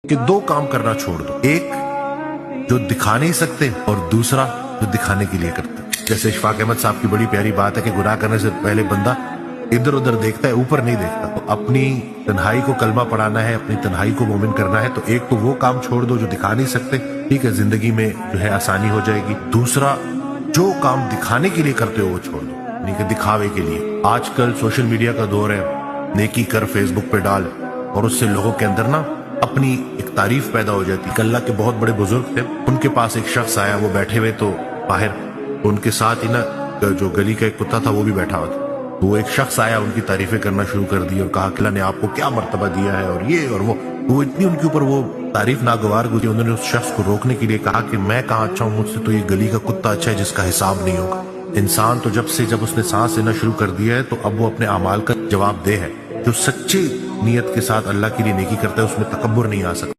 کہ دو کام کرنا چھوڑ دو، ایک جو دکھا نہیں سکتے اور دوسرا جو دکھانے کے لیے کرتے. جیسے اشفاق احمد صاحب کی بڑی پیاری بات ہے کہ گناہ کرنے سے پہلے بندہ ادھر ادھر دیکھتا ہے، اوپر نہیں دیکھتا. تو اپنی تنہائی کو کلمہ پڑھانا ہے، اپنی تنہائی کو مومن کرنا ہے، تو ایک تو وہ کام چھوڑ دو جو دکھا نہیں سکتے، ٹھیک ہے، زندگی میں جو ہے آسانی ہو جائے گی. دوسرا جو کام دکھانے کے لیے کرتے ہو وہ چھوڑ دو، یعنی کہ دکھاوے کے لیے. آج کل سوشل میڈیا کا دور ہے، نیکی کر فیس بک پہ ڈال، اور اس سے لوگوں کے اندر نا اپنی ایک تعریف پیدا ہو جاتی. اللہ کے بہت بڑے بزرگ تھے، ان کے پاس ایک شخص آیا، وہ بیٹھے ہوئے تو باہر، تو ان کے ساتھ ہی نا جو گلی کا ایک کتا تھا وہ بھی بیٹھا ہوا تھا. تو وہ ایک شخص آیا، ان کی تعریفیں کرنا شروع کر دی اور کہا کہ اللہ نے آپ کو کیا مرتبہ دیا ہے اور یہ اور وہ. وہ اتنی ان کے اوپر وہ تعریف ناگوار گزری، انہوں نے اس شخص کو روکنے کے لیے کہا کہ میں کہاں اچھا ہوں، مجھ سے تو یہ گلی کا کتا اچھا ہے جس کا حساب نہیں ہوگا. انسان تو جب اس نے سانس لینا شروع کر دیا ہے تو اب وہ اپنے اعمال کا جواب دہ ہے. جو سچی نیت کے ساتھ اللہ کے لیے نیکی کرتا ہے اس میں تکبر نہیں آ سکتا.